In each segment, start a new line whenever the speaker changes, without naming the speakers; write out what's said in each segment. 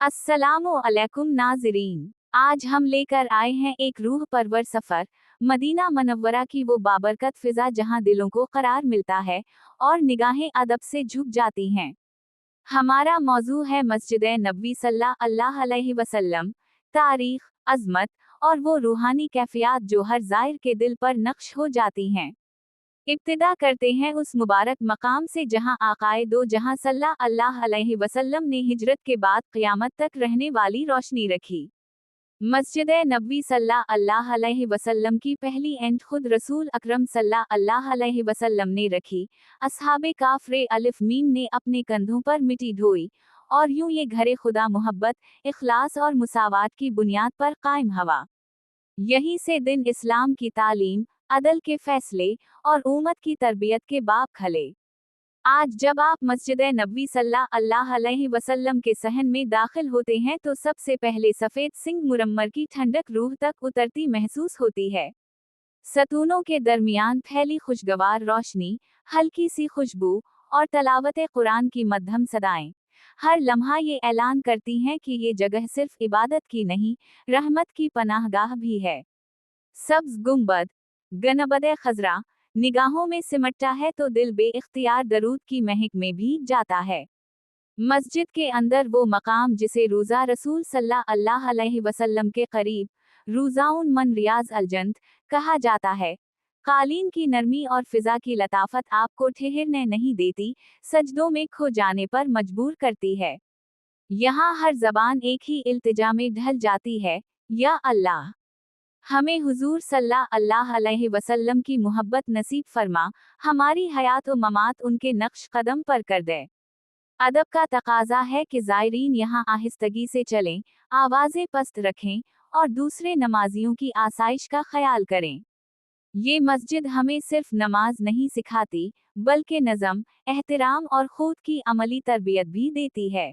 अस्सलामु अलैकुम नाज़रीन। आज हम लेकर आए हैं एक रूह परवर सफ़र, मदीना मनव्वरा की वो बाबरकत फ़िज़ा जहाँ दिलों को करार मिलता है और निगाहें अदब से झुक जाती हैं। हमारा मौजू है मस्जिद-ए नबवी सल्लल्लाहु अलैहि वसल्लम, तारीख़, अज़मत और वो रूहानी कैफ़ियत जो हर ज़ाइर के दिल पर नक्श हो जाती हैं। इब्तिदा करते हैं उस मुबारक मकाम से जहां आकाए दो जहां सल्लल्लाहु अलैहि वसल्लम ने हिजरत के बाद क़यामत तक रहने वाली रोशनी रखी। मस्जिद नबवी सल्लल्लाहु अलैहि वसल्लम की पहली एंड खुद रसूल अकरम सल्लल्लाहु अलैहि वसल्लम ने रखी। अस्हाबे काफ़रे अलिफ मीम ने अपने कंधों पर मिट्टी ढोई और यूं ये घरे खुदा मोहब्बत, इखलास और मुसावात की बुनियाद पर कायम हवा। यहीं से दिन इस्लाम की तालीम, अदल के फैसले और उम्मत की तरबियत के बाब खले। आज जब आप मस्जिद नबवी सल्लल्लाहु अलैहि वसल्लम के सहन में दाखिल होते हैं तो सबसे पहले सफ़ेद सिंग मुरम्मर की ठंडक रूह तक उतरती महसूस होती है। सतूनों के दरमियान फैली खुशगवार रोशनी, हल्की सी खुशबू और तलावत कुरान की मध्यम सदाएं हर लम्हा ये ऐलान करती हैं कि ये जगह सिर्फ इबादत की नहीं, रहमत की पनाहगाह भी है। सब्ज गुंबद, गनबदे खजरा, निगाहों में सिमटता है तो दिल बेइख्तियार दरूद की महक में भीग जाता है। मस्जिद के अंदर वो मकाम जिसे रोज़ा रसूल सल्लल्लाहु अलैहि वसल्लम के करीब, रूज़ाउन मन रियाज अलजन्नत कहा जाता है। कालीन की नरमी और फिजा की लताफत आपको ठहरने नहीं देती, सजदों में खो जाने पर मजबूर करती है। यहाँ हर जबान एक ही इल्तिजा में ढल जाती है, या अल्लाह, हमें हुजूर सल्लल्लाहु अलैहि वसल्लम की मोहब्बत नसीब फरमा, हमारी हयात व ममात उनके नक्श कदम पर कर दे। अदब का तकाजा है कि ज़ायरीन यहाँ आहिस्तगी से चलें, आवाज़ें पस्त रखें और दूसरे नमाजियों की आसाइश का ख्याल करें। ये मस्जिद हमें सिर्फ नमाज नहीं सिखाती, बल्कि नज़म, एहतराम और खुद की अमली तरबियत भी देती है।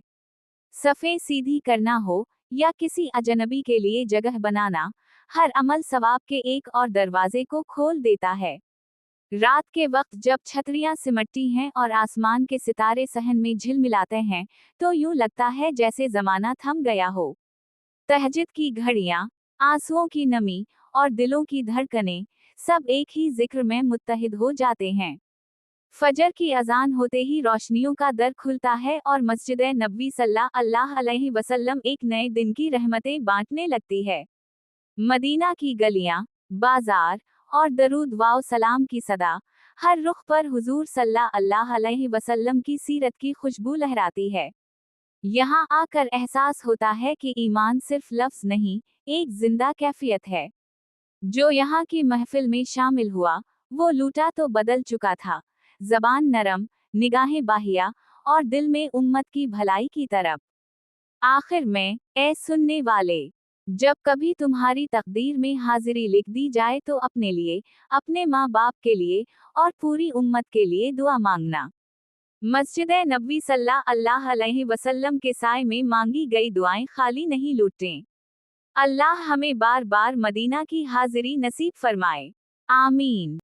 सफ़े सीधी करना हो या किसी अजनबी के लिए जगह बनाना, हर अमल सवाब के एक और दरवाजे को खोल देता है। रात के वक्त जब छतरियां सिमटती हैं और आसमान के सितारे सहन में झिलमिलाते हैं, तो यूं लगता है जैसे जमाना थम गया हो। तहज्जुद की घड़ियां, आंसुओं की नमी और दिलों की धड़कनें, सब एक ही जिक्र में मुत्तहिद हो जाते हैं। फजर की अजान होते ही रोशनियों का दर खुलता है और मस्जिद नबवी सल्लल्लाहु अलैहि वसल्लम एक नए दिन की रहमतें बांटने लगती है। मदीना की गलियां, बाजार और दरूद वाव सलाम की सदा, हर रुख पर हुजूर सल्लल्लाहु अलैहि वसल्लम की सीरत की खुशबू लहराती है। यहाँ आकर एहसास होता है कि ईमान सिर्फ लफ्ज नहीं, एक जिंदा कैफियत है। जो यहाँ की महफिल में शामिल हुआ, वो लूटा तो बदल चुका था। जबान नरम, निगाहें बाहिया और दिल में उम्मत की भलाई की तरफ। आखिर में, ए सुनने वाले, जब कभी तुम्हारी तकदीर में हाजिरी लिख दी जाए तो अपने लिए, अपने माँ बाप के लिए और पूरी उम्मत के लिए दुआ मांगना। मस्जिद नबवी सल्लल्लाहु अलैहि वसल्लम के साए में मांगी गई दुआएं खाली नहीं लूटें। अल्लाह हमें बार बार मदीना की हाजिरी नसीब फरमाए। आमीन।